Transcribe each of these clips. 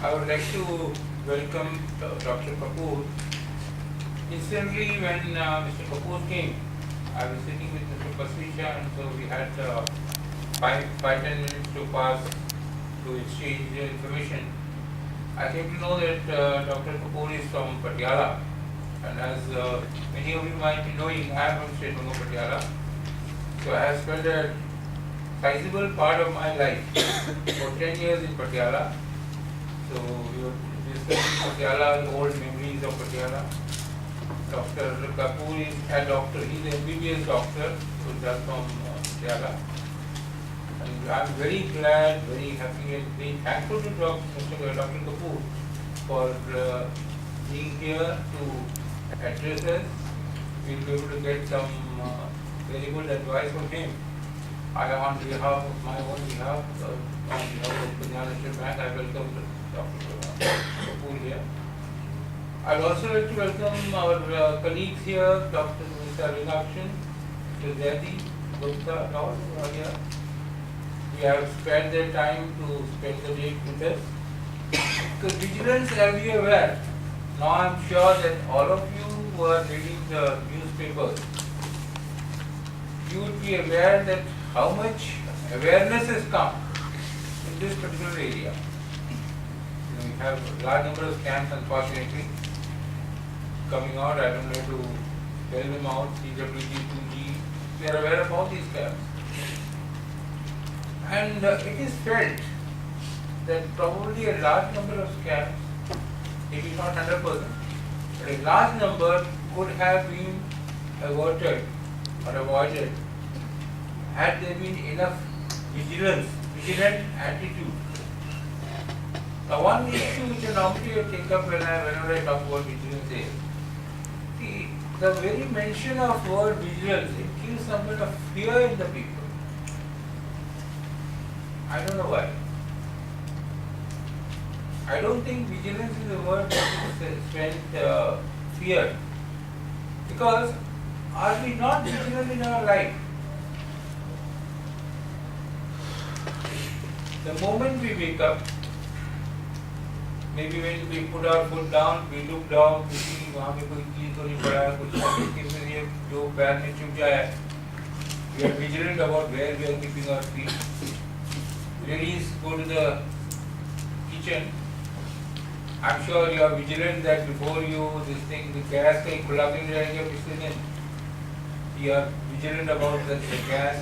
I would like to welcome Dr. Kapoor. Incidentally, when Mr. Kapoor came, I was sitting with Mr. Pasricha, and so we had 5-10 minutes to pass to exchange information. I came to know that Dr. Kapoor is from Patiala, and as many of you might be knowing, I am from State Bengal, Patiala. So I have spent a sizable part of my life for 10 years in Patiala. So we were discussing Patiala, the old memories of Patiala. Dr. Kapoor is a doctor, he is an MBBS doctor, who is from Patiala. And I am very glad, very happy and very thankful to Dr. Kapoor for being here to address us. We will be able to get some very good advice from him. I, on behalf of my own behalf, on behalf of Punjab National Bank, I welcome Dr. Kapoor here. I would also like to welcome our colleagues here, Dr. Mr. Arunakshan, Mr. Zayati, Gupta, and all who are here. We have spared their time to spend the day with us. Because vigilance, as we are aware, now I am sure that all of you who are reading the newspapers, you would be aware that how much awareness has come in this particular area. We have a large number of scams, unfortunately, coming out. I don't know to tell them out, CWG, 2G, they are aware of all these scams. And it is felt that probably a large number of scams, maybe not 100%, but a large number could have been averted or avoided had there been enough vigilant attitude. Now, one issue which I normally take up whenever I talk about vigilance is the very mention of word vigilance, it gives some kind of fear in the people. I don't know why. I don't think vigilance is a word that is spent fear. Because are we not vigilant in our life? The moment we wake up, maybe when we put our foot down, we look down, we see वहाँ पे कोई चीज तो नहीं पड़ा है, कुछ किसी ने जो पैर में चुभ जाए, we are vigilant about where we are keeping our feet. Ladies go to the kitchen. I'm sure you are vigilant that before you this thing the gas कहीं खुला भी नहीं रहेगा पिछले दिन. You are vigilant about the gas.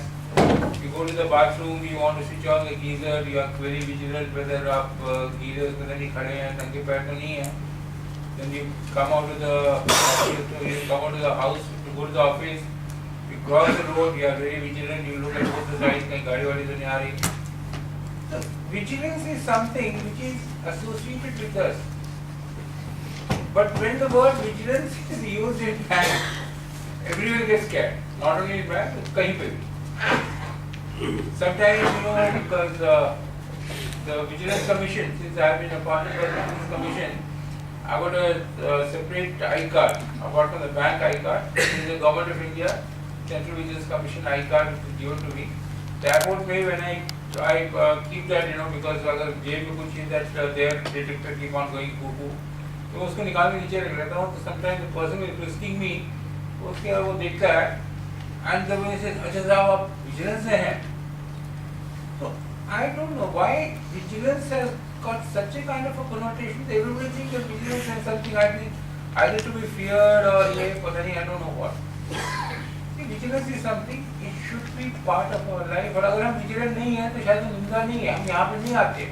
You go to the bathroom, you want to switch on the geyser, you are very vigilant whether आप geysers में नहीं खड़े हैं, नंगे पैर तो नहीं हैं. Then you come out to the house to go to the office. You cross the road, you are very vigilant. You look at both the sides, कहीं गाड़ी वाड़ी तो नहीं आ रही. So vigilance is something which is associated with us. But when the word vigilance is used in bank, everyone gets scared. Not only in bank, but कहीं पे भी. Sometimes, because the Vigilance Commission, since I have been appointed by the Vigilance Commission, I got a separate I card, apart from the bank I card. This is the Government of India, Central Vigilance Commission I card which is given to me. The airport may, when I keep that, because अगर जेब में कुछ चीज़ that their detector keep on going poo-poo, तो उसको निकाल के नीचे रख लेता हूँ. तो sometimes the person who is visiting me, उसके बाद वो देखता है, and the way says, अच्छा साहब आप vigilance से हैं. So I don't know why vigilance has got such a kind of a connotation. Everybody thinks that vigilance is something either to be feared or I don't know what. See, vigilance is something, it should be part of our life. और अगर हम vigilant नहीं हैं तो शायद निंदा नहीं है, हम यहाँ पे नहीं आते.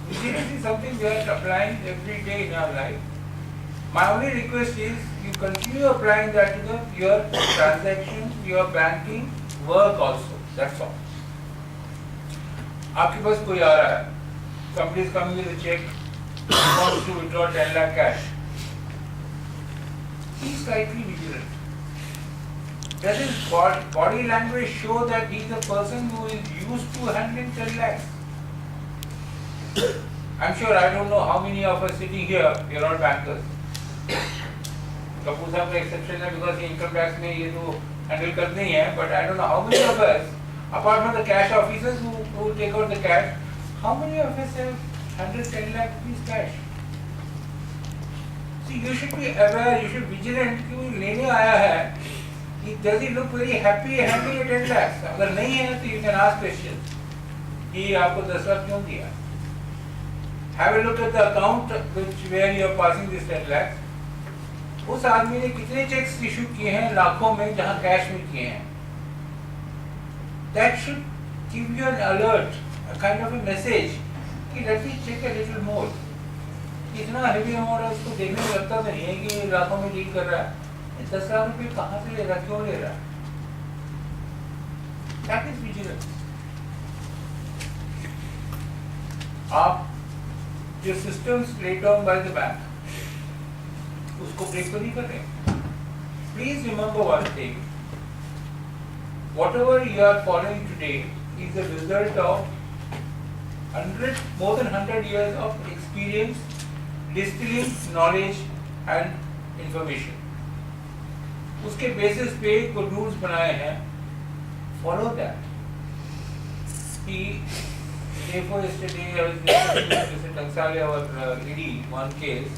Vigilance is something we are applying every day in our life. My only request is you continue applying that to your transactions, your banking, work also. That's all. आपके पास कोई आ रहा है, somebody is coming with a check, wants to withdraw 10 lakh cash. Be slightly vigilant. Does his body language show that he is a person who is used to handling 10 lakhs? I'm sure I don't know how many of us sitting here, we are all bankers. Kapoor साहब का exception है because income tax में ये तो handle करते ही हैं, but I don't know how many of us, apart from the cash officers who take out the cash, How many of us have 110 lakh rupees cash? See, you should be aware, you should be vigilant कि वो लेने आया है, कि does he look very happy handling 10 lakhs? अगर नहीं है तो you can ask questions. कि आपको 10 लाख क्यों दिया? Have a look at the account where you are passing this 10 lakhs. उस आदमी ने कितने चेक्स इशू किए हैं लाखों में जहाँ कैश में किए हैं? That should give you an alert, a kind of a message कि let me check a little more. इतना heavy amount है उसको देखने में लगता तो नहीं है कि लाखों में डील कर रहा है. 10 लाख रुपए कहाँ से ले रहा है, क्यों ले रहा है? That is vigilance. आप जो systems laid down by the bank उसको ब्रेक तो नहीं कर रहे. Please remember one thing. Whatever you are following today is a result of more than 100 years of experience, distilling knowledge and information. उसके basis पे कोई rules बनाए हैं, follow that. कि therefore yesterday I was discussing with Mr. Tansale our ED one case.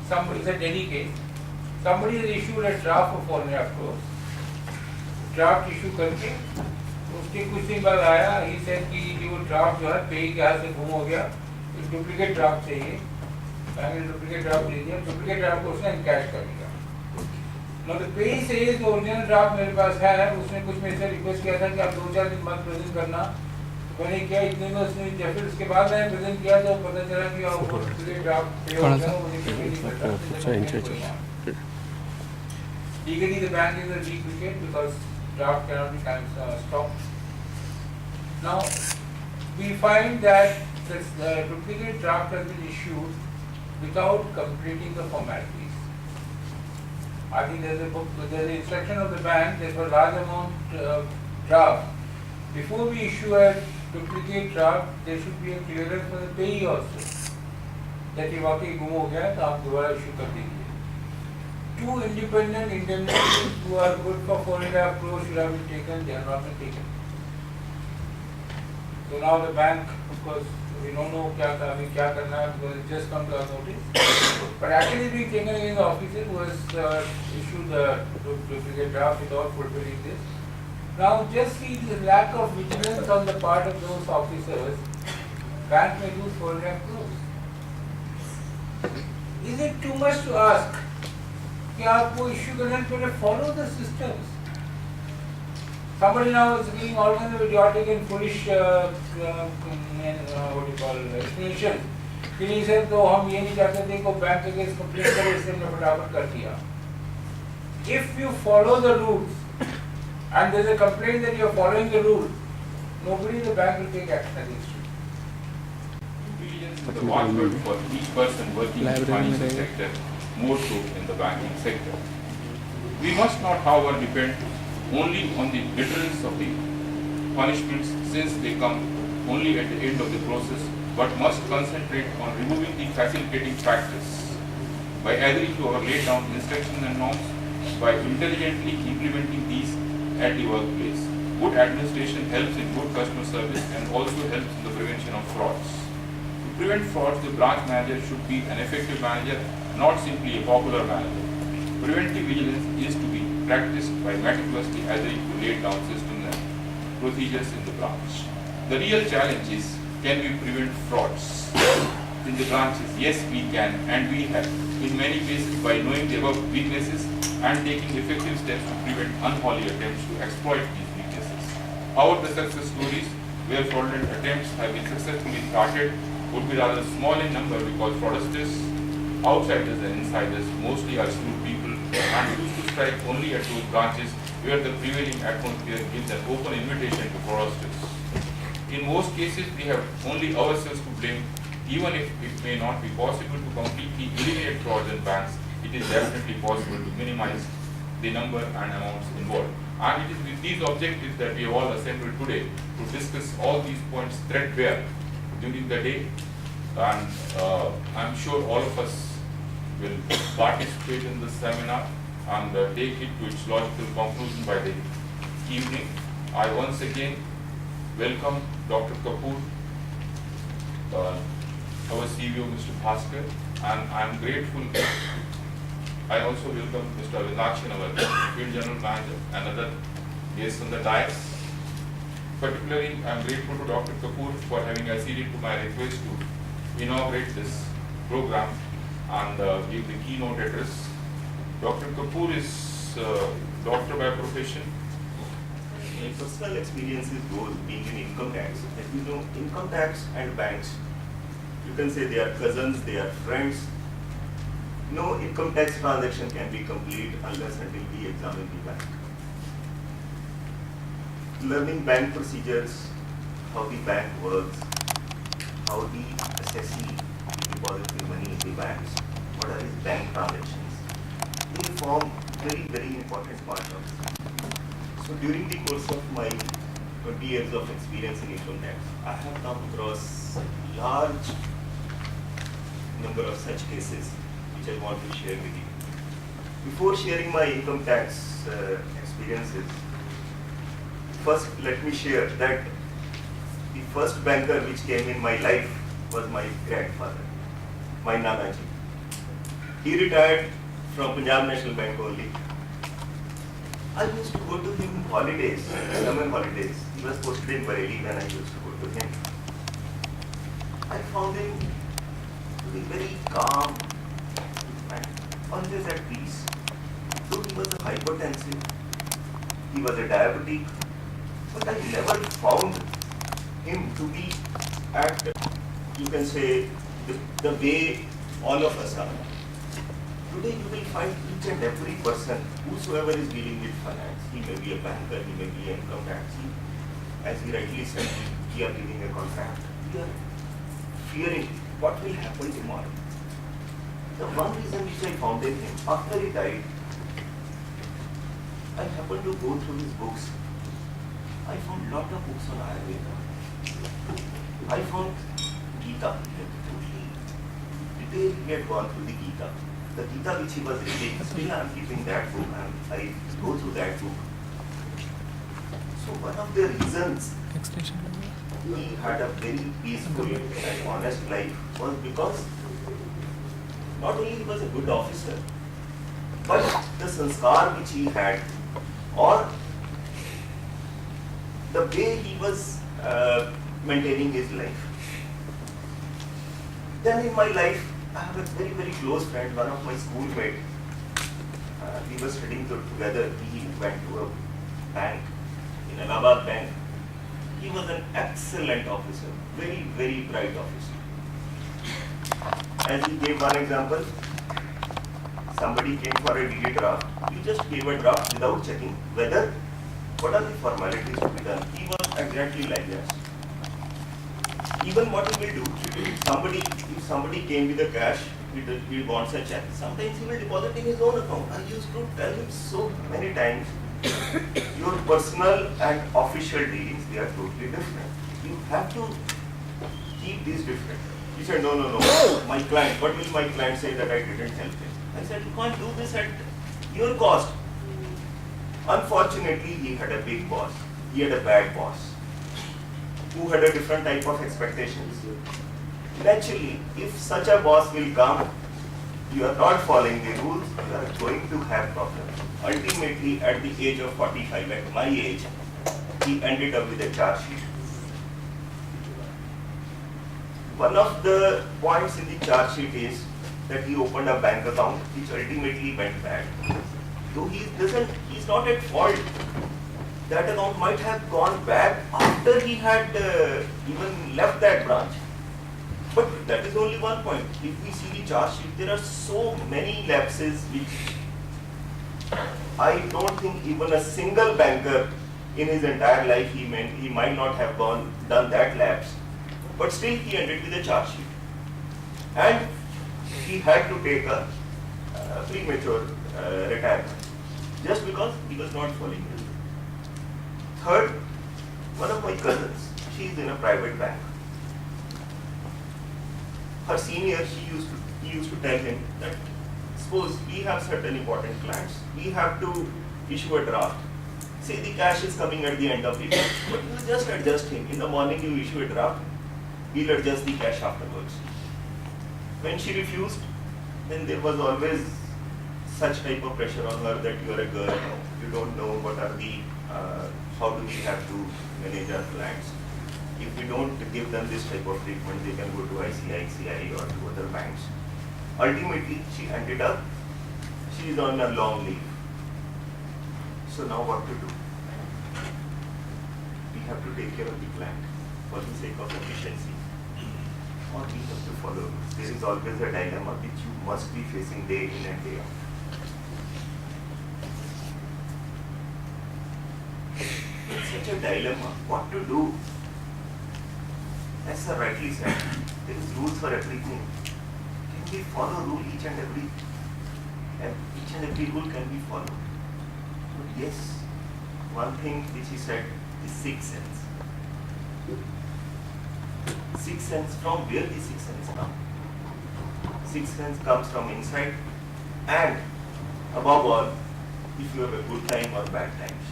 It's a Delhi case. Somebody has issued a draft for 4.5 crores. Draft issue करके उसके कुछ दिन बाद आया, he said कि जो draft जो है पे के हाथ से गुम हो गया, एक डुप्लीकेट ड्राफ्ट चाहिए, बैंक ने डुप्लीकेट ड्राफ्ट दे दिया, डुप्लीकेट ड्राफ्ट को उसने इनकैश कर लिया. Now the pay says the original draft मेरे पास है, उसने कुछ मेरे से रिक्वेस्ट किया था कि आप 2-4 दिन बाद प्रेजेंट करना. मैंने किया, इतने में उसने जब फिर उसके बाद मैंने प्रेजेंट किया तो पता चला कि वो ड्राफ्ट पे हो गया, मुझे पेमेंट नहीं करता. Legally the bank is a duplicate because draft cannot be stopped. Now we find that this duplicate draft has been issued without completing the formalities. I think there's an instruction of the bank that for large amount draft, before we issue a duplicate draft, there should be a clearance for the payee also that ये वाकई गुम हो गया तो आप दोबारा issue कर दीजिए. 2 independent indemnities who are good for 4.5 crores should have been taken, they have not been taken. So now the bank, of course, we don't know क्या करना है because it just come to our notice. But actually being taken against the officer who has issued the duplicate draft without fulfilling this. Now just see the lack of vigilance on the part of those officers. Bank may lose 4.5 crores. Is it too much to ask कि आपको issue करने से पहले follow the systems? Somebody now is giving all kinds of idiotic and foolish explanation. कि sir तो हम ये नहीं चाहते थे कि बैंक के अगेंस्ट कंप्लेंट करे, इसलिए हमने फटाफट कर दिया. If you follow the rules and there is a complaint that you are following the rule, nobody in the bank will take action against you. Vigilance is the watchword for each person working in the financial sector, more so in the banking sector. We must not, however, depend only on the deterrence of the punishments since they come only at the end of the process, but must concentrate on removing the facilitating factors by adhering to our laid down instructions and norms, by intelligently implementing these at the workplace. Good administration helps in good customer service and also helps in the prevention of frauds. To prevent frauds, the branch manager should be an effective manager, not simply a popular manager. Preventive vigilance is to be practiced by meticulously adhering to laid down systems and procedures in the branch. The real challenge is, can we prevent frauds in the branches? Yes, we can, and we have. In many cases, by knowing the above weaknesses and taking effective steps to prevent unholy attempts to exploit these weaknesses. However, the success stories where fraudulent attempts have been successfully started would be rather small in number because fraudsters, outsiders and insiders mostly are shrewd people and choose to strike only at those branches where the prevailing atmosphere gives an open invitation to fraudsters. In most cases, we have only ourselves to blame. Even if it may not be possible to completely eliminate frauds in banks, it is definitely possible to minimize the number and amounts involved. And it is with these objectives that we have all assembled today to discuss all these points threadbare during the day. And I am sure all of us will participate in this seminar and take it to its logical conclusion by the evening. I once again welcome Dr. Kapoor our CEO, Mr. Bhaskar, and I am grateful. I also welcome Mr. Avinakshi, our Field General Manager, and other guests on the dais. Particularly, I am grateful to Dr. Kapoor for having acceded to my request to inaugurate this program and give the keynote address. Dr. Kapoor is doctor by profession. My personal experiences goes being in income tax. As you know, income tax and banks, you can say they are cousins, they are friends. No income tax transaction can be complete unless until we examine the bank. Learning bank procedures, how the bank works, how the assessee deposits the money in the banks, what are his bank transactions, they form very important part of it. So during the course of my 20 years of experience in income tax, I have come across large number of such cases which I want to share with you. Before sharing my income tax experiences, first let me share that the first banker which came in my life was my grandfather, my Nanaji. He retired from Punjab National Bank only. I used to go to him holidays, summer holidays. He was posted in Bareilly when I used to go to him. I found him to be very calm and always at peace. Though he was a hypertensive, he was a diabetic, but I never found him to be at, you can say, the way all of us are. Today you will find each and every person, whosoever is dealing with finance, he may be a banker, he may be an income tax, as he rightly said, we are giving a contract. We are fearing what will happen tomorrow. The one reason which I found in him, after he died, I happened to go through his books. I found lot of books on Ayurveda. I found Gita. Detail he had gone through the Gita. The Gita which he was reading, still I am keeping that book and I go through that book. So one of the reasons he had a very peaceful and honest life was because not only he was a good officer, but the sanskar which he had, or the way he was maintaining his life. Then in my life, I have a very close friend, one of my schoolmates. We were studying together. He went to a bank, in Allahabad Bank. He was an excellent officer, very bright officer. As he gave one example, somebody came for a DD draft. You just gave a draft without checking whether what are the formalities to be done. He was exactly like that. Even what he will do, if somebody came with a cash, he wants a check, sometimes he will deposit in his own account. I used to tell him so many times, your personal and official dealings, they are totally different. You have to keep these different. He said, no, my client, what will my client say that I didn't help him? I said, you can't do this at your cost. Unfortunately, he had a big boss. He had a bad boss who had a different type of expectations. Naturally, if such a boss will come, you are not following the rules, you are going to have problems. Ultimately, at the age of 45, at my age, he ended up with a charge sheet. One of the points in the charge sheet is that he opened a bank account which ultimately went bad. Though he's not at fault. That account might have gone bad after he had even left that branch. But that is only one point. If we see the charge sheet, there are so many lapses which I don't think even a single banker in his entire life he might not have done that lapse. But still he ended with a charge sheet. And he had to take a premature retirement just because he was not following it. Third, one of my cousins, she is in a private bank. Her senior, he used to tell him that suppose we have certain important clients, we have to issue a draft. Say the cash is coming at the end of the day, but you just adjust him. In the morning you issue a draft, we'll adjust the cash afterwards. When she refused, then there was always such type of pressure on her that you are a girl, you don't know what are the, how do we have to manage our clients. If we don't give them this type of treatment, they can go to ICICI or to other banks. Ultimately, she ended up, she is on a long leave. So now what to do? We have to take care of the client for the sake of efficiency, or we have to follow rules. There is always a dilemma which you must be facing day in and day out. It's such a dilemma. What to do? As Sir rightly said, there is rules for everything. Can we follow rule each and every rule can be followed? But yes, one thing which he said is sixth sense. Sixth sense, from where the sixth sense comes? Sixth sense comes from inside, and above all, if you have a good time or bad times.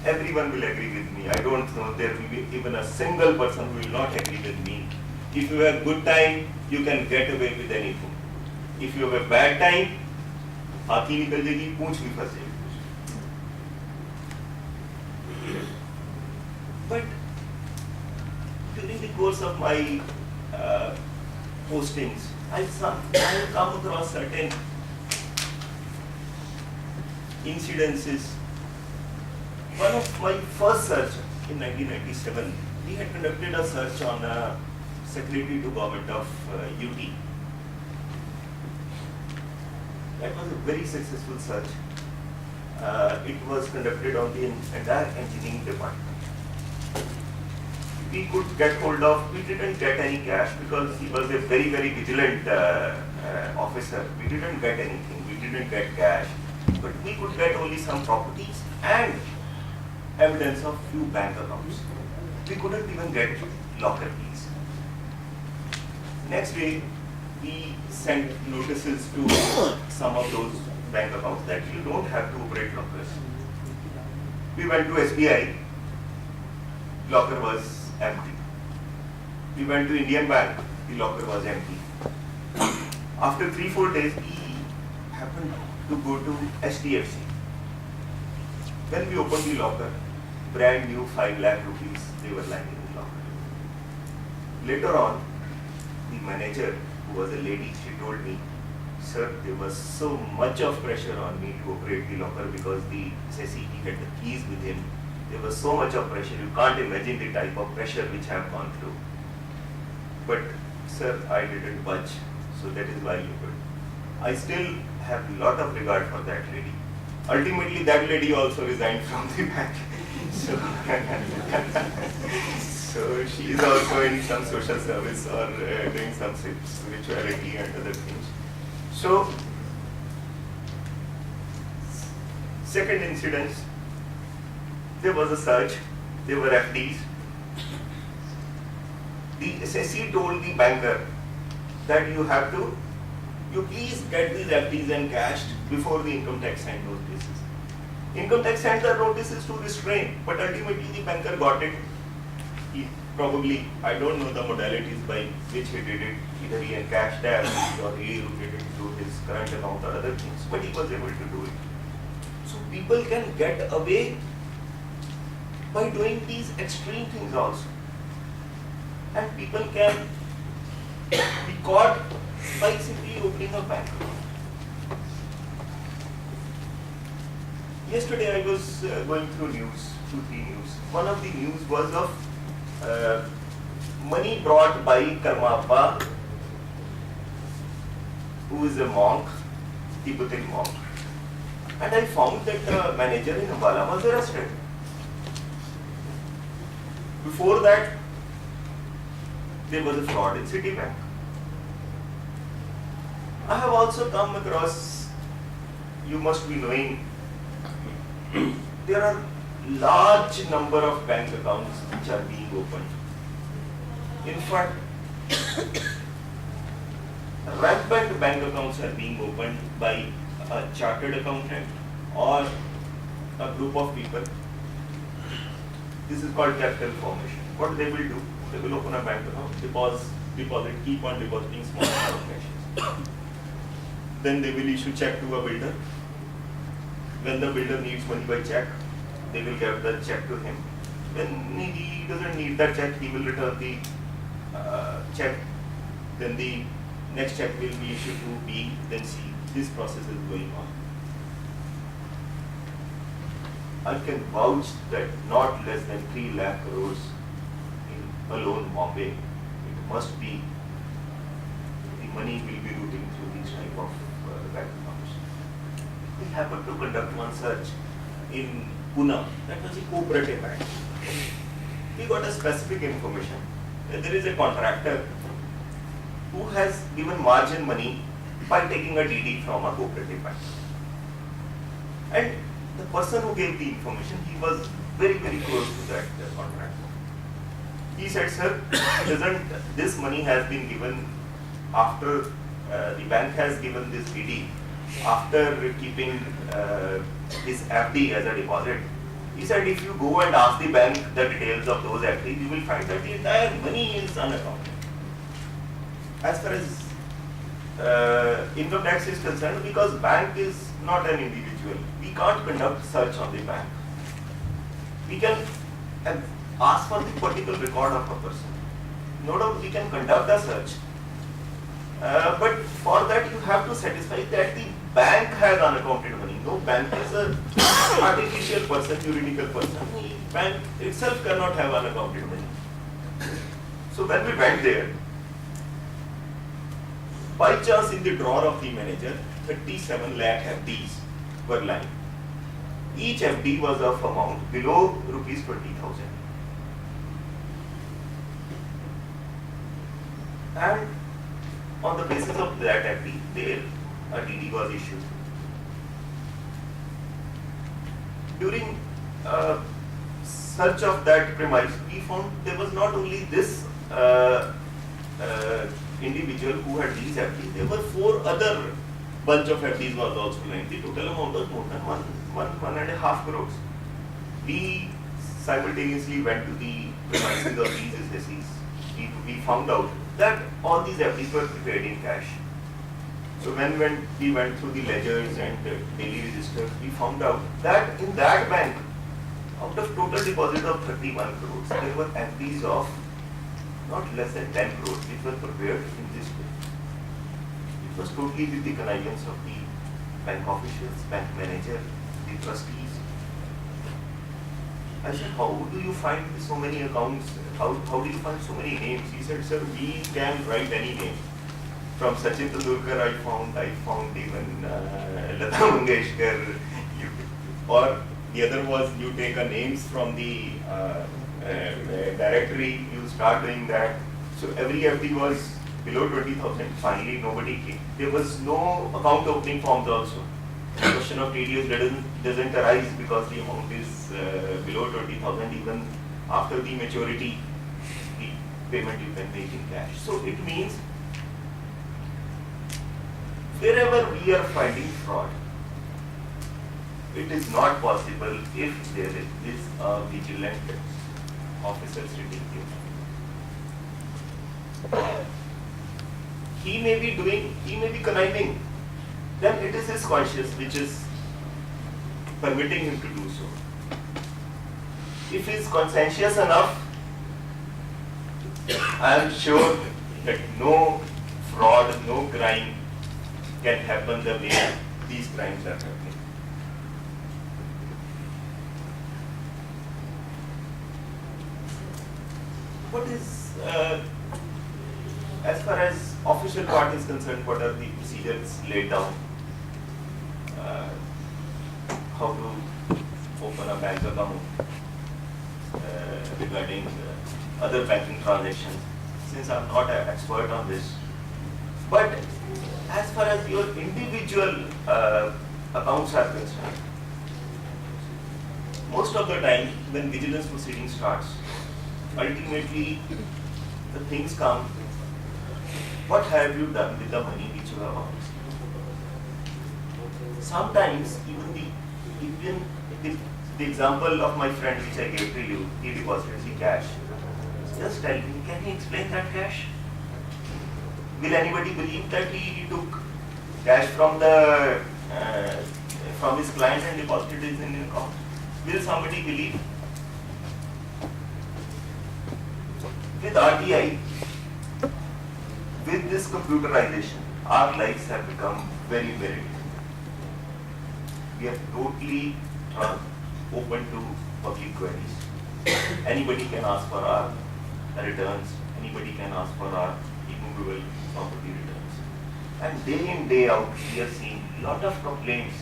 Everyone will agree with me. I don't know there will be even a single person who will not agree with me. If you have good time, you can get away with anything. If you have a bad time, आँखी निकल जाएगी, पूंछ भी फंस जाएगी. But during the course of my postings, I have come across certain incidences. One of my first search in 1997, we had conducted a search on Secretary to Government of UT. That was a very successful search. It was conducted on the entire engineering department. We could get hold of, we didn't get any cash because he was a very, very vigilant officer. We didn't get anything, we didn't get cash, but we could get only some properties and evidence of few bank accounts. We couldn't even get locker keys. Next day, we sent notices to some of those bank accounts that you don't have to operate lockers. We went to SBI, locker was empty. We went to Indian Bank, the locker was empty. After 3-4 days, we happened to go to HDFC. When we opened the locker, brand new 5 lakh rupees, they were lying in the locker. Later on, the manager, who was a lady, she told me, sir, there was so much of pressure on me to operate the locker because the SSE had the keys with him. There was so much of pressure, you can't imagine the type of pressure which I have gone through. But sir, I didn't budge, so that is why you could. I still have a lot of regard for that lady. Ultimately, that lady also resigned from the bank. So she is also in some social service or doing some spirituality and other things. So, second incident, there was a search, there were FDs. The SSE told the banker that you please get these FDs encashed before the income tax sent notices. Income tax sent the notices to restrain, but ultimately the banker got it. He probably, I don't know the modalities by which he did it, either he encashed that or he routed it to his current account or other things, but he was able to do it. So people can get away by doing these extreme things also. And people can be caught by simply opening a bank account. Yesterday I was going through news, 2-3 news. One of the news was of money brought by Karmappa, who is a monk, Tibetan monk. And I found that the manager in Ambala was arrested. Before that, there was a fraud in Citibank. I have also come across, you must be knowing, there are large number of bank accounts which are being opened. In fact, rampant bank accounts are being opened by a chartered accountant or a group of people. This is called capital formation. What they will do, they will open a bank account, keep on depositing small amount of cash. Then they will issue check to a builder. When the builder needs money by check, they will give the check to him. When he doesn't need that check, he will return the check. Then the next check will be issued to B, then C. This process is going on. I can vouch that not less than 3 lakh crores in alone Bombay, it must be, the money will be routing through these type of bank accounts. We happened to conduct one search in Pune, that was a cooperative bank. We got a specific information that there is a contractor who has given margin money by taking a DD from a cooperative bank. And the person who gave the information, he was very, very close to that contractor. He said, sir, this money has been given after, the bank has given this DD after keeping his FD as a deposit. He said, if you go and ask the bank the details of those FDs, you will find that the entire money is unaccounted. As far as income tax is concerned, because bank is not an individual, we can't conduct search on the bank. We can ask for the particular record of a person. No doubt we can conduct a search, but for that you have to satisfy that the bank has unaccounted money. No, bank is an artificial person, juridical person. The bank itself cannot have unaccounted money. So when we went there, by chance in the drawer of the manager, 37 lakh FDs were lying. Each FD was of amount below rupees 20,000. And on the basis of that FD, there a DD was issued. During search of that premise, we found there was not only this individual who had these FDs, there were 4 other bunch of FDs was also lying. The total amount was more than 1.5 crores. We simultaneously went to the premises of these SSEs. We found out that all these FDs were prepared in cash. So when we went through the ledgers and daily registers, we found out that in that bank, out of total deposit of 31 crores, there were FDs of not less than 10 crores which were prepared in this way. It was totally with the connivance of the bank officials, bank manager, the trustees. I said, how do you find so many accounts? How do you find so many names? He said, sir, we can write any name. From Sachin Tendulkar, I found even Lata Mangeshkar, or the other was you take a names from the directory, you start doing that. So every FD was below 20,000. Finally, nobody came. There was no account opening forms also. The question of TDS doesn't arise because the amount is below 20,000. Even after the maturity, the payment you can make in cash. So it means wherever we are finding fraud, it is not possible if there is a vigilant officer sitting here. He may be conniving, then it is his conscience which is permitting him to do so. If he is conscientious enough, I am sure that no fraud, no crime can happen the way these crimes are happening. What is, as far as official part is concerned, what are the procedures laid down? How to open a bank account, regarding other banking transactions, since I'm not an expert on this. But as far as your individual accounts are concerned, most of the time when vigilance proceeding starts, ultimately the things come, what have you done with the money which you have earned? Sometimes even the The example of my friend which I gave to you, he deposited the cash. Just tell me, can he explain that cash? Will anybody believe that he took cash from the from his client and deposited it in his account? Will somebody believe? With RTI, with this computerization, our lives have become very, very different. We are totally open to public queries. Anybody can ask for our returns. Anybody can ask for our immovable property returns. And day in, day out, we are seeing a lot of complaints,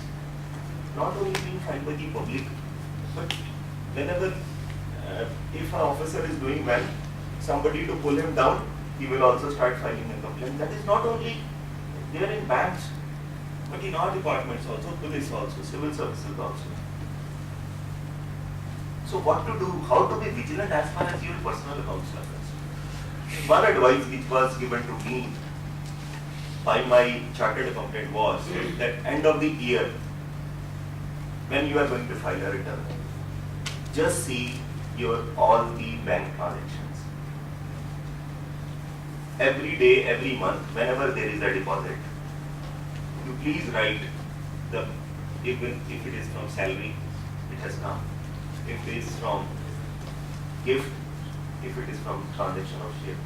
not only being filed by the public, but whenever, if an officer is doing well, somebody to pull him down, he will also start filing a complaint. That is not only there in banks, but in our departments also, police also, civil services also. So what to do, how to be vigilant as far as your personal accounts are concerned? One advice which was given to me by my chartered accountant was that end of the year, when you are going to file a return, just see your all the bank transactions. Every day, every month, whenever there is a deposit, you please write the, even if it is from salary, it has come. If it is from gift, if it is from transaction of share.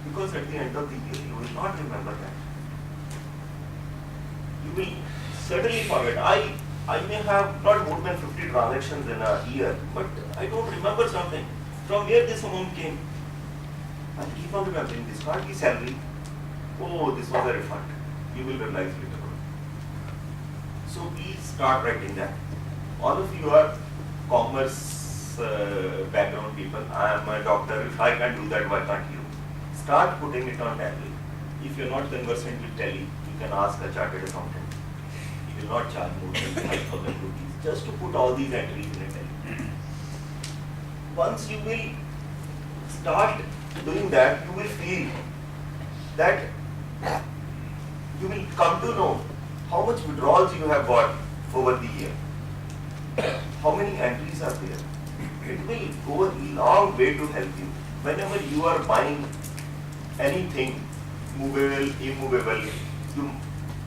Because at the end of the year, you will not remember that. You will certainly forget. I may have not more than 50 transactions in a year, but I don't remember something. From where this amount came? I keep on remembering this card, the salary. Oh, this was a refund. You will realize later on. So please start writing that. All of you are commerce background people. I am a doctor. If I can do that, why can't you? Start putting it on tally. If you are not conversant with tally, you can ask a chartered accountant. He will not charge more than 5,000 rupees just to put all these entries in a tally. Once you will start doing that, you will feel that you will come to know how much withdrawals you have got over the year. How many entries are there? It will go a long way to help you. Whenever you are buying anything, movable, immovable,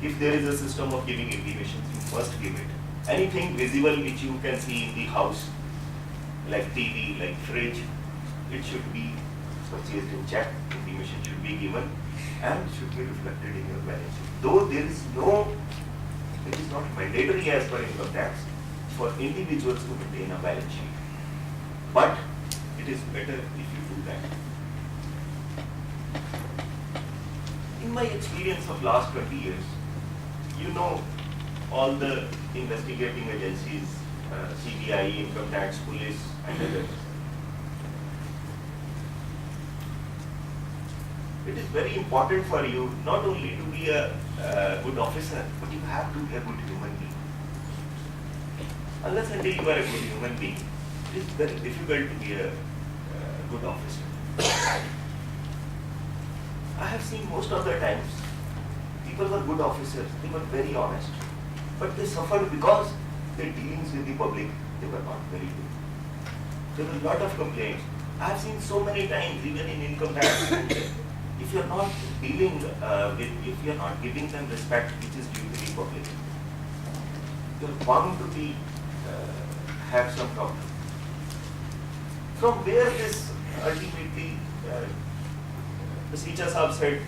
if there is a system of giving intimations, you must give it. Anything visible which you can see in the house, like TV, like fridge, it should be purchased in check, intimation should be given and should be reflected in your balance sheet. Though there is no, it is not mandatory as per income tax for individuals to maintain a balance sheet. But it is better if you do that. In my experience of last 20 years, you know all the investigating agencies, CBI, income tax, police and others. It is very important for you not only to be a good officer, but you have to be a good human being. Unless until you are a good human being, it is very difficult to be a good officer. I have seen most of the times, people were good officers, they were very honest, but they suffered because their dealings with the public, they were not very good. There were a lot of complaints. I have seen so many times, even in income tax, if you are not dealing if you are not giving them respect which is due to the public, you are bound to be have some problem. From where this ultimately, the Sicha Saab said,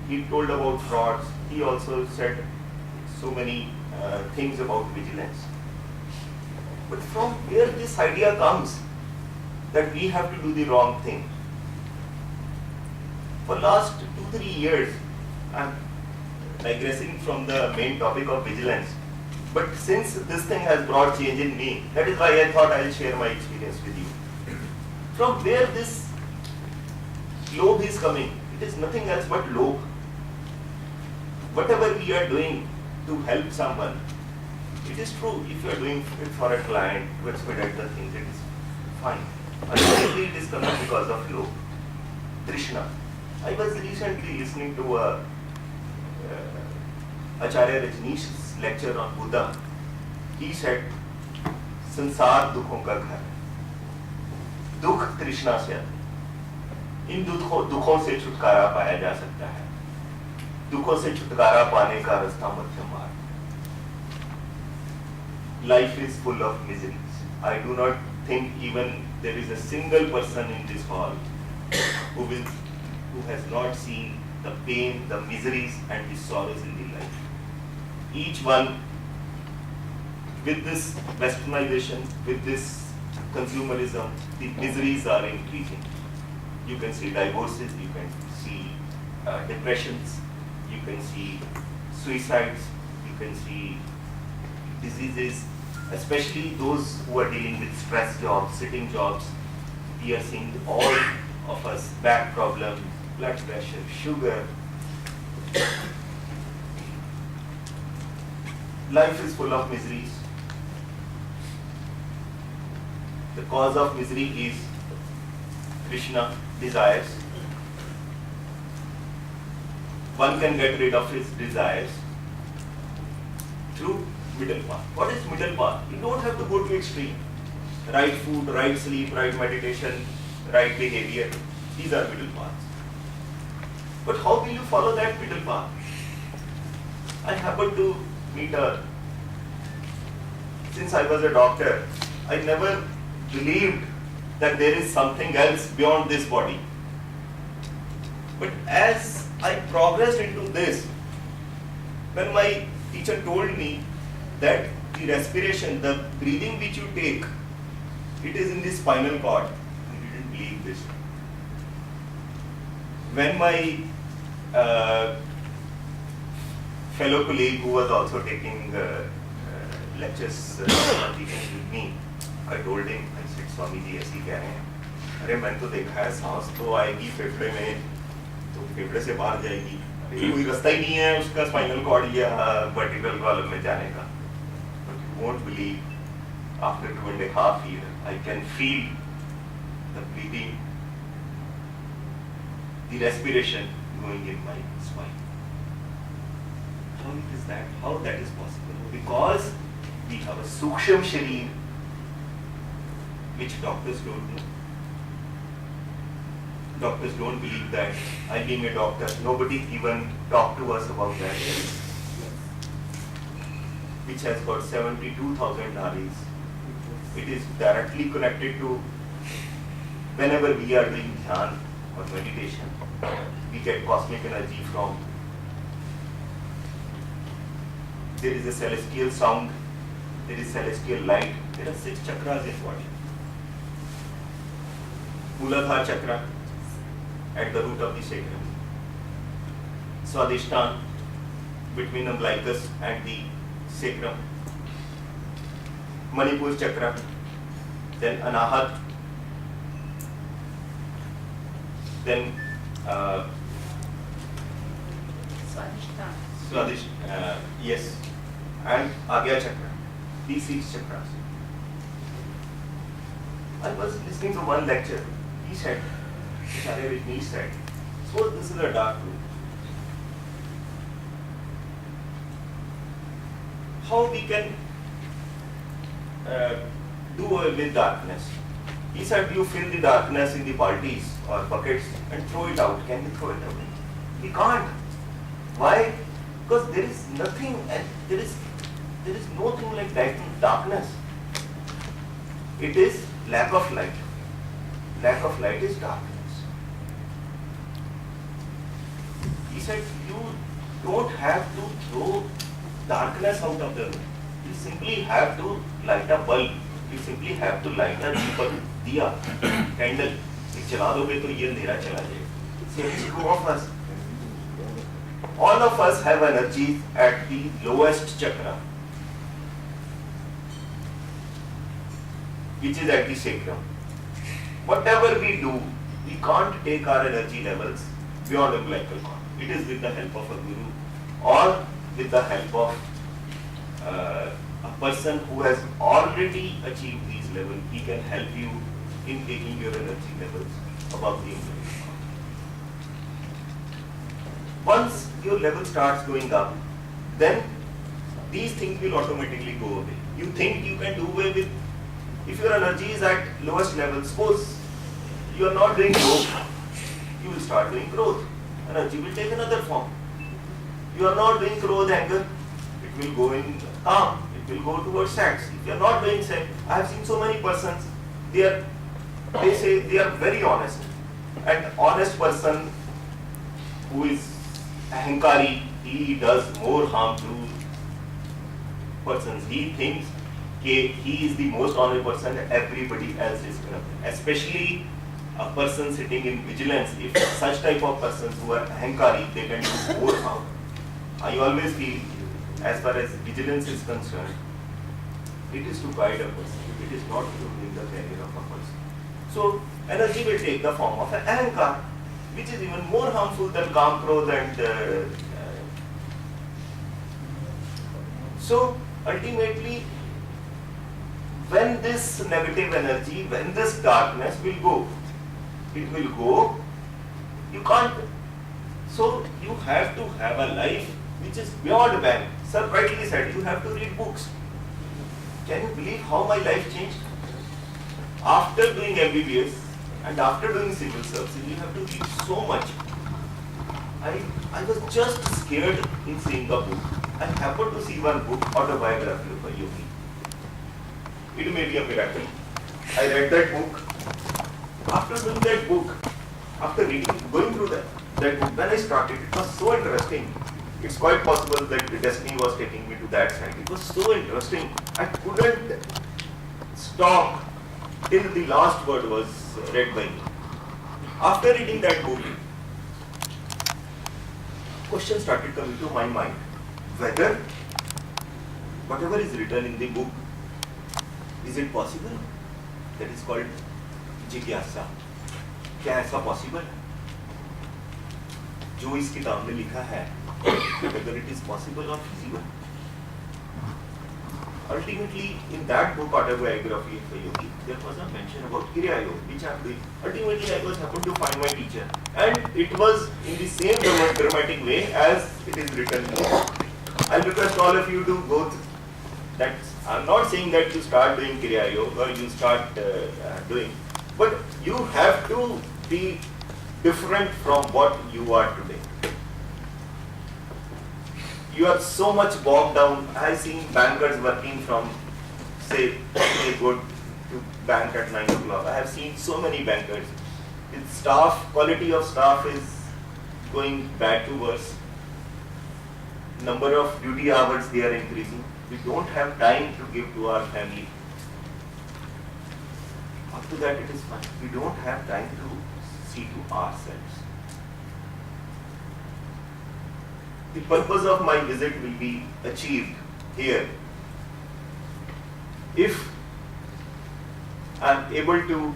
he told about frauds, he also said so many things about vigilance. But from where this idea comes that we have to do the wrong thing? For last 2-3 years, I am digressing from the main topic of vigilance. But since this thing has brought change in me, that is why I thought I will share my experience with you. From where this lobe is coming, it is nothing else but lobe. Whatever we are doing to help someone, it is true, if you are doing it for a client to expedite the things, it is fine. Ultimately, it is coming because of lobe. Trishna. I was recently listening to Acharya Rajneesh's lecture on Buddha. He said, संसार दुखों का घर है। दुख तृष्णा से आते हैं। इन दुखों से छुटकारा पाया जा सकता है। दुखों से छुटकारा पाने का रास्ता मध्यम मार्ग। Life is full of miseries. I do not think even there is a single person in this hall who has not seen the pain, the miseries and the sorrows in the life. Each one, with this westernization, with this consumerism, the miseries are increasing. You can see divorces, you can see depressions, you can see suicides, you can see diseases, especially those who are dealing with stress jobs, sitting jobs. We are seeing all of us back problems, blood pressure, sugar. Life is full of miseries. The cause of misery is Krishna, desires. One can get rid of his desires through middle path. What is middle path? You don't have to go to extreme. Right food, right sleep, right meditation, right behavior. These are middle paths. But how will you follow that middle path? I happened to meet since I was a doctor, I never believed that there is something else beyond this body. But as I progressed into this, when my teacher told me that the respiration, the breathing which you take, it is in the spinal cord, I didn't believe this. When my fellow colleague who was also taking lectures teaching with me, I told him, I said, Swami ji ऐसी कह रहे हैं, अरे मैंने तो देखा है सांस तो आएगी फेफड़े में, तो फेफड़े से बाहर जाएगी, कोई रास्ता ही नहीं है उसका स्पाइनल कॉर्ड या वर्टिब्रल कॉलम में जाने का. But you won't believe, after 2.5 years, I can feel the breathing, the respiration going in my spine. How is that? How that is possible? Because we have a suksham sharir, which doctors don't know. Doctors don't believe that. I being a doctor, nobody even talked to us about that, which has got 72,000 nadis. It is directly connected to whenever we are doing dhyan or meditation, we get cosmic energy from. There is a celestial sound, there is celestial light. There are 6 chakras in body. Muladhara chakra at the root of the sacrum. Swadhisthana between umbilicus and the sacrum. Manipur chakra. Then Anahat. Then Swadhisthana. Yes. And Agya chakra. These 6 chakras. I was listening to one lecture. He said, Acharya Rajneesh said, so this is a dark room. How we can do away with darkness? He said, you fill the darkness in the baltis or buckets and throw it out. Can you throw it away? We can't. Why? Because there is nothing, and there is nothing like darkness. It is lack of light. Lack of light is darkness. He said, you don't have to throw darkness out of the room. You simply have to light a bulb. You simply have to light a diya, candle. चला दोगे तो ये अंधेरा चला जाएगा. So it's true of us. All of us have energy at the lowest chakra, which is at the sacrum. Whatever we do, we can't take our energy levels beyond umbilical cord. It is with the help of a guru or with the help of a person who has already achieved these levels. He can help you in taking your energy levels above the umbilical cord. Once your level starts going up, then these things will automatically go away. You think you can do away with If your energy is at lowest level, suppose you are not doing growth, you will start doing growth. Energy will take another form. You are not doing growth anger, it will go in calm, it will go towards sex. If you are not doing sex, I have seen so many persons, they say they are very honest. An honest person who is ahankari, he does more harm to persons. He thinks he is the most honest person, everybody else is corrupt. Especially a person sitting in vigilance, if such type of persons who are ahankari, they can do more harm. I always feel, as far as vigilance is concerned, it is to guide a person, it is not to bring the career of a person. So, energy will take the form of an ahankar, which is even more harmful than Kam, Krodh and so ultimately, when this negative energy, when this darkness will go, it will go, you can't. So you have to have a life which is beyond bank. Sir rightly said, you have to read books. Can you believe how my life changed? After doing MBBS and after doing civil service, you have to read so much. I was just scared in seeing a book. I happened to see one book, Autobiography of a Yogi. It may be a miracle. I read that book. After doing that book, after reading, going through that book, when I started, it was so interesting. It's quite possible that the destiny was taking me to that side. It was so interesting. I couldn't stop till the last word was read by me. After reading that book, questions started coming to my mind. Whether whatever is written in the book, is it possible? That is called जिज्ञासा. क्या ऐसा possible? जो इस किताब में लिखा है, whether it is possible or feasible. Ultimately, in that book, Autobiography of a Yogi, there was a mention about Kriya Yoga, which I am doing. Ultimately, I was happened to find my teacher, and it was in the same dramatic way as it is written in the book. I request all of you to go through that. I am not saying that you start doing Kriya Yoga or you start doing, but you have to be different from what you are today. You are so much bogged down. I have seen bankers working from, say, they go to bank at 9 o'clock. I have seen so many bankers. Its staff, quality of staff is going bad to worse. Number of duty hours they are increasing. We don't have time to give to our family. Up to that it is fine. We don't have time to see to ourselves. The purpose of my visit will be achieved here if I am able to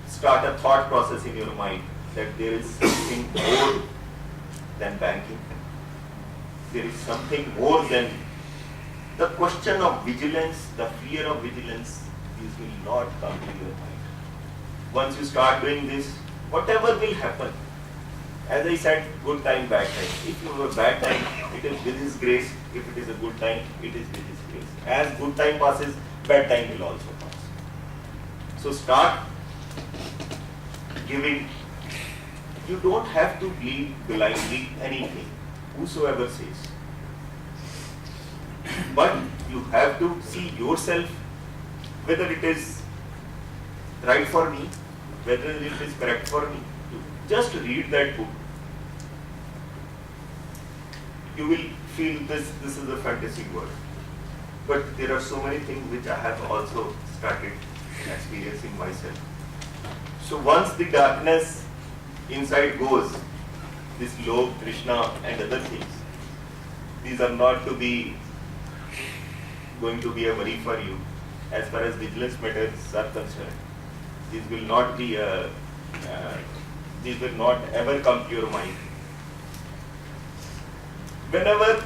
start a thought process in your mind that there is something more than banking. There is something more than the question of vigilance, the fear of vigilance. This will not come to your mind. Once you start doing this, whatever will happen, as I said, good time, bad time. If you have a bad time, it is with His grace. If it is a good time, it is with His grace. As good time passes, bad time will also pass. So start giving. You don't have to believe blindly anything, whosoever says. But you have to see yourself, whether it is right for me, whether it is correct for me. Just read that book. You will feel this is a fantasy world. But there are so many things which I have also started experiencing myself. So once the darkness inside goes, this Lobh, Krishna and other things, these are not to be going to be a worry for you as far as vigilance matters are concerned. These will not be these will not ever come to your mind. Whenever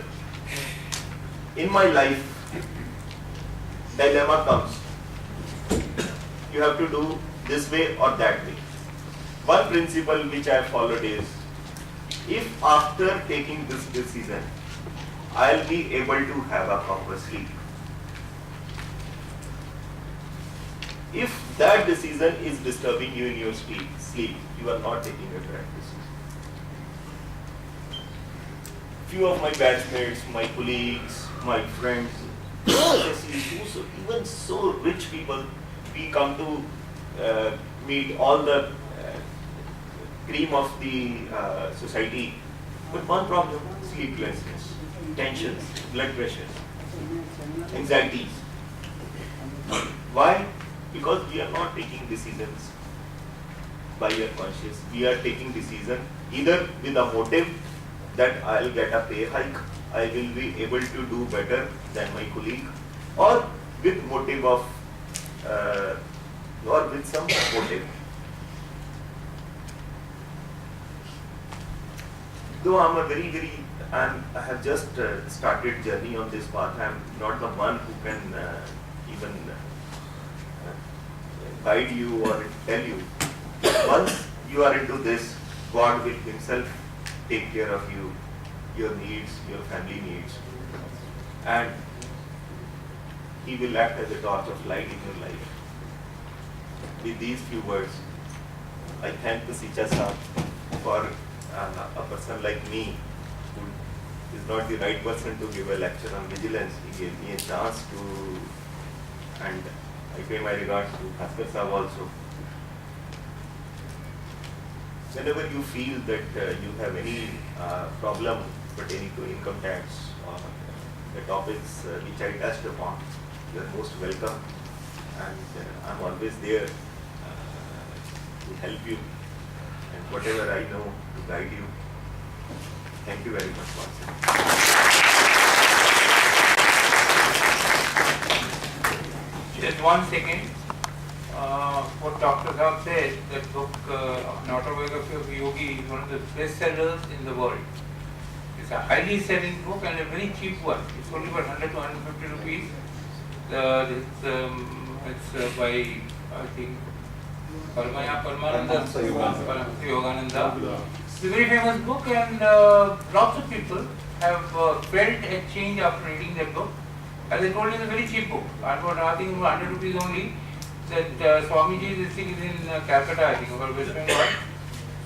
in my life dilemma comes, you have to do this way or that way. One principle which I have followed is, if after taking this decision, I'll be able to have a proper sleep, If that decision is disturbing you in your sleep, you are not taking a correct decision. Few of my batchmates, my colleagues, my friends, even so rich people, we come to meet all the cream of the society, but one problem: sleeplessness, tensions, blood pressure, anxieties. Why? Because we are not taking decisions by our conscience. We are taking decision either with a motive that I'll get a pay hike, I will be able to do better than my colleague, or with motive of or with some motive. Though I have just started journey on this path, I am not the one who can even guide you or tell you. Once you are into this, God will Himself take care of you, your needs, your family needs, and He will act as a torch of light in your life. With these few words, I thank the Sicha Sahab for a person like me, who is not the right person to give a lecture on vigilance. He gave me a chance to, and I pay my regards to Bhaskar Sahab also. Whenever you feel that you have any problem pertaining to income tax or the topics which I touched upon, you are most welcome, and I am always there to help you, and whatever I know to guide you. Thank you very much once again. Just 1 second. What Dr. Sahab said, that book, An Autobiography of Yogi, is one of the best sellers in the world. It's a highly selling book and a very cheap one. It's only about 100 to 150 rupees. It's by, I think, Paramananda Yogananda. It's a very famous book, and lots of people have felt a change after reading that book. As I told you, it's a very cheap book. I think 100 rupees only. That Swamiji, this thing is in Calcutta, I think, over West Bengal.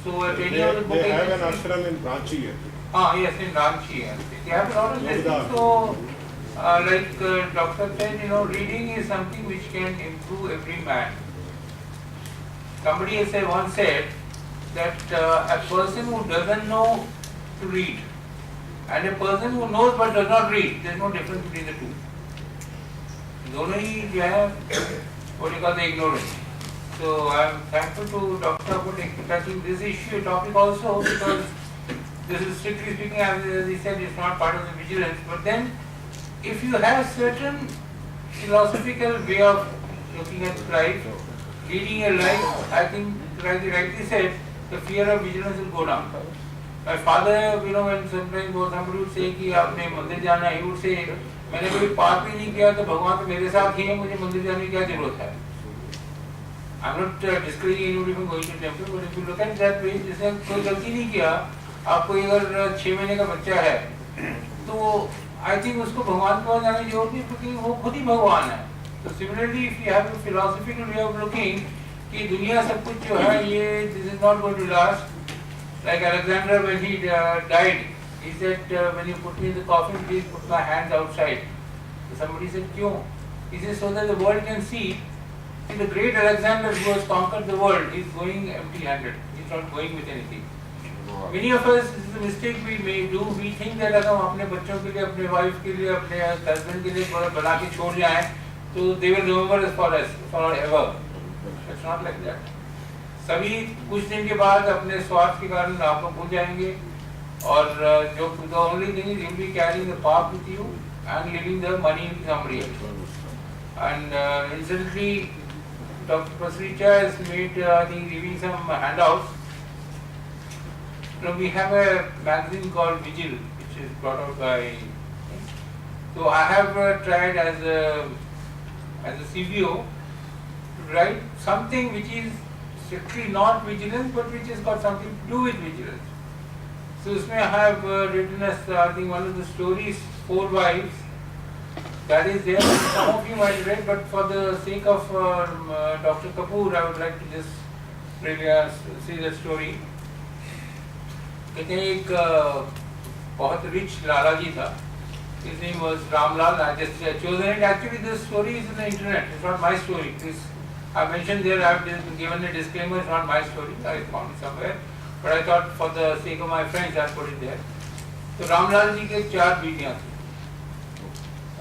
So any of the book they have an ashram in Ranchi here. Yes, in Ranchi. They have a lot of this thing. So, like Doctor said, reading is something which can improve every man. Somebody has once said that a person who doesn't know to read and a person who knows but does not read, there is no difference between the two. दोनों ही जो है what you call the ignorance. So I am thankful to Dr. for touching this issue topic also, because this is strictly speaking, as he said, it's not part of the vigilance. But then, if you have certain philosophical way of looking at life, leading a life, I think, like you rightly said, the fear of vigilance will go down. My father, when sometimes somebody would say कि आपने मंदिर जाना है, he would say, मैंने कोई पाप ही नहीं किया तो भगवान तो मेरे साथ ही है, मुझे मंदिर जाने की क्या जरूरत है? I'm not discouraging anybody from going to temple, but if you look at that way, जैसे कोई गलती नहीं किया, आपको अगर 6 महीने का बच्चा है, तो I think उसको भगवान के पास जाने की जरूरत नहीं, क्योंकि वो खुद ही भगवान है. So similarly, if you have a philosophical way of looking, कि दुनिया सब कुछ जो है ये this is not going to last. Like Alexander, when he died, he said, when you put me in the coffin, please put my hands outside. So somebody said, क्यों? He said, so that the world can see. See, the great Alexander who has conquered the world is going empty-handed. He's not going with anything. Many of us, this is a mistake we may do. We think that अगर हम अपने बच्चों के लिए, अपने wife के लिए, अपने husband के लिए बना के छोड़ जाएं, तो they will remember us forever. It's not like that. सभी कुछ दिन के बाद अपने स्वार्थ के कारण आपको भूल जाएंगे, और जो the only thing is you'll be carrying the path with you and leaving the money with somebody else. And incidentally, Dr. Pasricha has made, I think, giving some handouts. We have a magazine called Vigil, which is brought out by. So I have tried as a CBO to write something which is strictly not vigilance, but which has got something to do with vigilance. So I have written as I think one of the stories, 4 wives. that is there. Some of you might read, but for the sake of Dr. Kapoor, I would like to just really see the story. कहते हैं एक बहुत rich लाला जी था. His name was Ramlal. I just chosen it. Actually, this story is in the internet. It's not my story. I mentioned there. I have given a disclaimer. It's not my story. I found it somewhere. But I thought, for the sake of my friends, I put it there. So Ramlal जी के 4 बीटियाँ थी.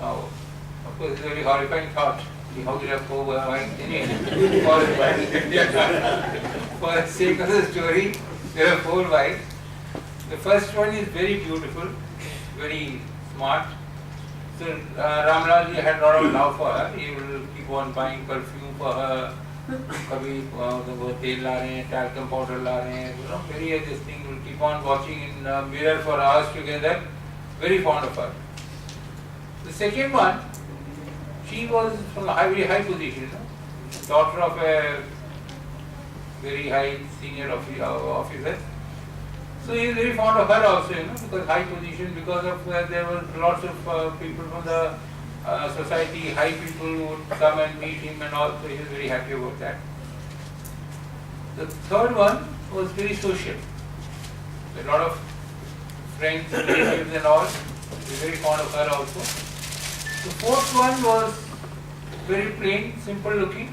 Of course, it's a very horrifying thought. How did I go white? For the sake of the story, there are 4 wives. The first one is very beautiful, very smart. So Ramlal ji had a lot of love for her. He will keep on buying perfume for her. कभी वो तेल ला रहे हैं, talcum powder ला रहे हैं, you know, very this thing. Will keep on watching in mirror for hours together. Very fond of her. The second one, she was from a very high position, daughter of a very high senior officer. So he is very fond of her also, because high position, because of there was lots of people from the society, high people who would come and meet him and all, so he was very happy about that. The third one was very social. A lot of friends, relatives and all, he was very fond of her also. The fourth one was very plain, simple looking,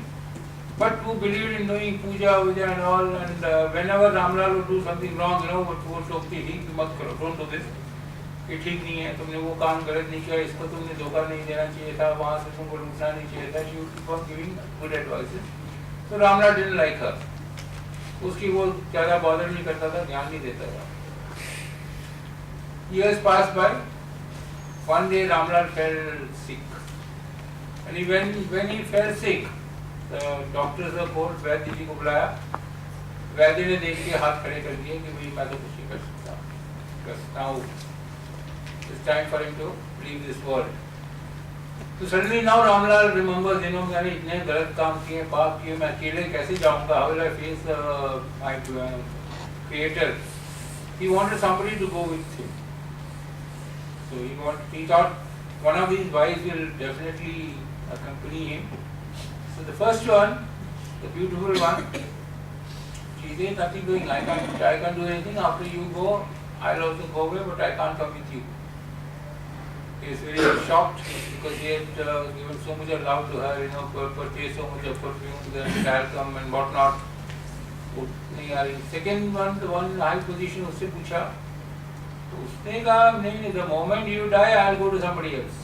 but who believed in doing puja, vidya and all, and whenever Ramlal would do something wrong, वो टोकती थी कि मत करो, don't do this, ये ठीक नहीं है, तुमने वो काम गलत नहीं किया, इसको तुमने धोखा नहीं देना चाहिए था, वहाँ से तुमको लूटना नहीं चाहिए था. She would keep on giving good advices. So Ramlal didn't like her. उसकी वो ज़्यादा bother नहीं करता था, ध्यान नहीं देता था. Years passed by. One day Ramlal fell sick. And when he fell sick, the doctors of course वैद्य जी को बुलाया. वैद्य ने देख के हाथ खड़े कर दिए कि भाई मैं तो कुछ नहीं कर सकता. Because now it's time for him to leave this world. So suddenly now Ramlal remembers, मैंने इतने गलत काम किए, पाप किए, मैं अकेले कैसे जाऊँगा? How will I face my creator? He wanted somebody to go with him. So he thought one of these wives will definitely accompany him. So the first one, the beautiful one, she says nothing doing. I can't do anything. After you go, I'll also go away, but I can't come with you. He is very shocked because he had given so much of love to her, purchased so much of perfume and talcum and whatnot. Second one, the one in high position, उससे पूछा. तो उसने कहा नहीं, the moment you die, I'll go to somebody else.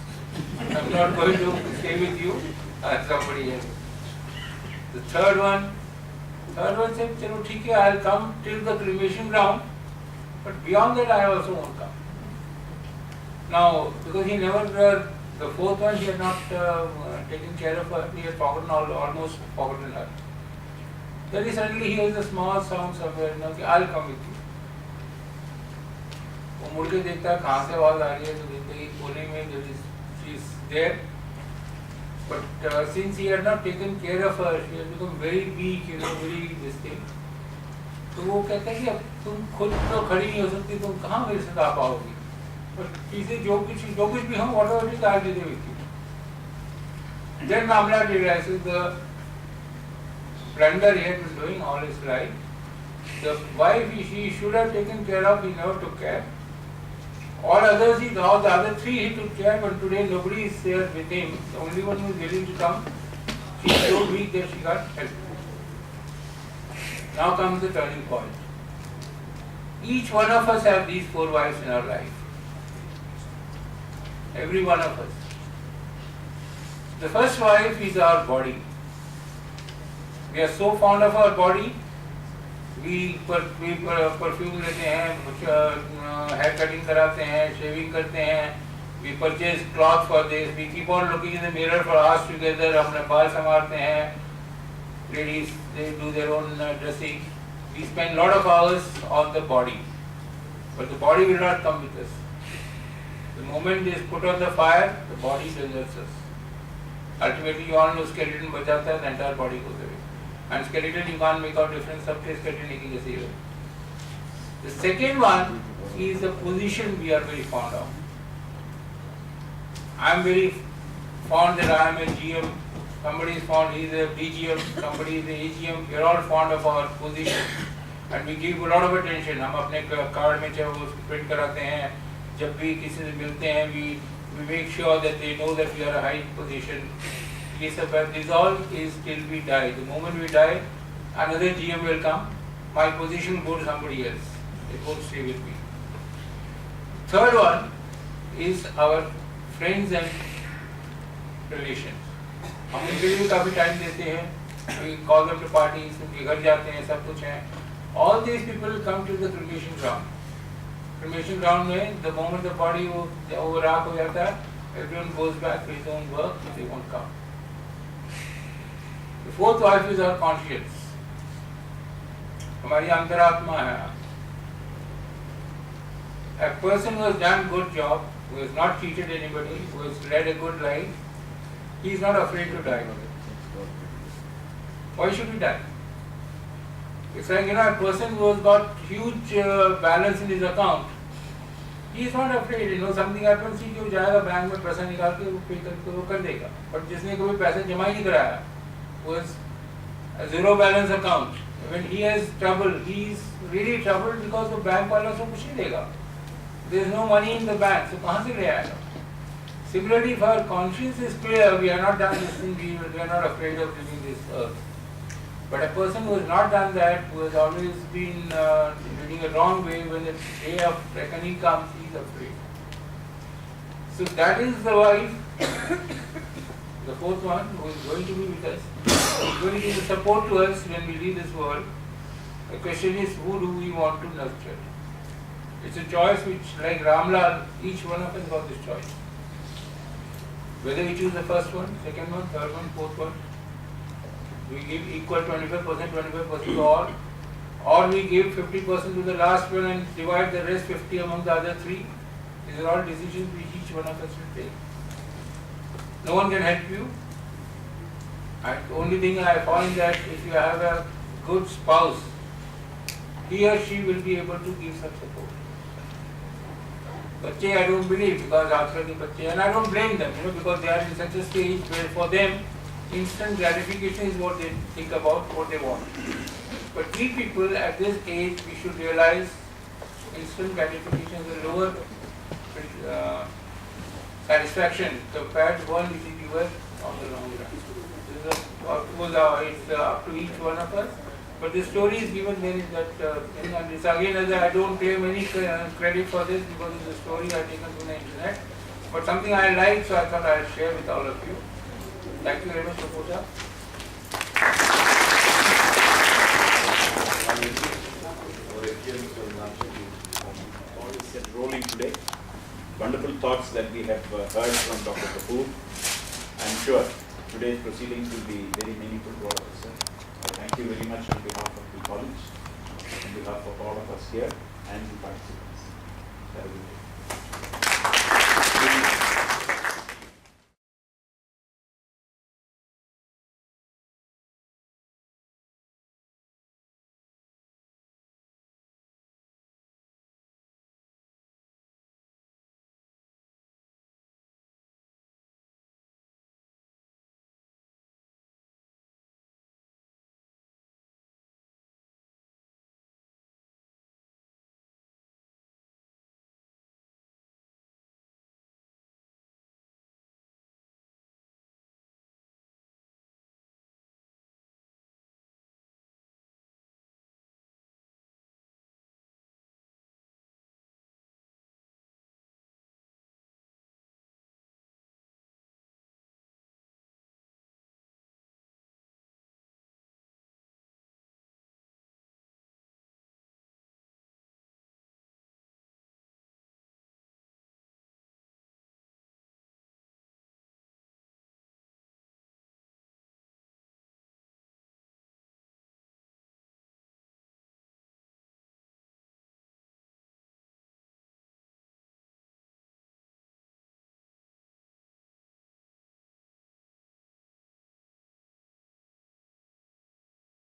I'm not going to stay with you, somebody else. The third one said, चलो ठीक है, I'll come till the cremation ground, but beyond that I also won't come. Now, because he never, the fourth one, he had not taken care of her, he had almost forgotten her. Then suddenly he hears a small sound somewhere, I'll come with you. वो मुड़ के देखता है कहाँ से आवाज आ रही है, तो देखते हैं कोने में she is there, but since he had not taken care of her, she had become very weak, very this thing. तो वो कहता है कि अब तुम खुद तो खड़ी नहीं हो सकती, तुम कहाँ मेरे साथ आ पाओगी? But he said जो कुछ भी हो, whatever it is, I'll be there with you. Then Ramlal realizes the blunder he had been doing all his life. The wife he should have taken care of, he never took care. All others, all the other 3 he took care, but today nobody is there with him. The only one who is willing to come, she is so weak that she got help. Now comes the turning point. Each one of us have these 4 wives in our life. Every one of us. The first wife is our body. We are so fond of our body. We perfume लेते हैं, hair cutting कराते हैं, shaving करते हैं. We purchase cloth for this. We keep on looking in the mirror for hours together. अपने बाल संवारते हैं. Ladies, they do their own dressing. We spend lot of hours on the body, but the body will not come with us. The moment it is put on the fire, the body deserts us. Ultimately, you all know skeleton बचाता है, the entire body goes away. And skeleton, you can't make out difference. सबके skeleton एक ही जैसे ही है. The second one is the position we are very fond of. I am very fond that I am a GM, somebody is fond he is a DGM, somebody is a AGM. We are all fond of our position and we give a lot of attention. हम अपने card में चाहे वो print कराते हैं, जब भी किसी से मिलते हैं, we make sure that they know that we are a high position. Yes, but this all is till we die. The moment we die, another GM will come. My position will go to somebody else. It won't stay with me. Third one is our friends and relations. हम उनके लिए भी काफी time देते हैं. We call them to parties, उनके घर जाते हैं, सब कुछ है. All these people come to the cremation ground. Cremation ground में the moment the body वो राख हो जाता है, everyone goes back to his own work, they won't come. The fourth wife is our conscience. हमारी अंतरात्मा है. A person who has done good job, who has not cheated anybody, who has led a good life, he is not afraid to die. Why should he die? It's like, a person who has got huge balance in his account, he is not afraid, something happens, he जो जाएगा bank में पैसा निकाल के वो पे करके वो कर देगा. But जिसने कभी पैसा जमा ही नहीं कराया, who has a zero balance account, when he has trouble, he is really troubled because the bank वाला उसको कुछ नहीं देगा. There is no money in the bank, so कहाँ से ले आएगा? Similarly, if our conscience is clear, we are not done this thing, we are not afraid of leaving this earth. But a person who has not done that, who has always been leading a wrong way, when the day of reckoning comes, he is afraid. So that is the wife, the fourth one, who is going to be with us, who is going to give support to us when we leave this world. The question is, who do we want to nurture? It's a choice which, like Ramlal, each one of us got this choice. Whether we choose the first one, second one, third one, fourth one, we give equal 25% to all, or we give 50% to the last one and divide the rest 50 among the other three. These are all decisions which each one of us will take. No one can help you. And the only thing I find that if you have a good spouse, he or she will be able to give some support. बच्चे I don't believe, because आजकल के बच्चे, and I don't blame them, because they are in such a stage where for them instant gratification is what they think about, what they want. But we people at this age, we should realize instant gratification is a lower satisfaction compared to one which is given on the long run. This is it's up to each one of us. But the story is given there is that, and this again, as I don't claim any credit for this because it's a story I taken from the internet. But something I like, so I thought I'll share with all of you. Thank you very much, Pooja. All is set rolling today. Wonderful thoughts that we have heard from Dr. Kapoor. I'm sure today's proceedings will be very meaningful to all of us, sir. Thank you very much on behalf of the college, on behalf of all of us here and the participants. Have a good day.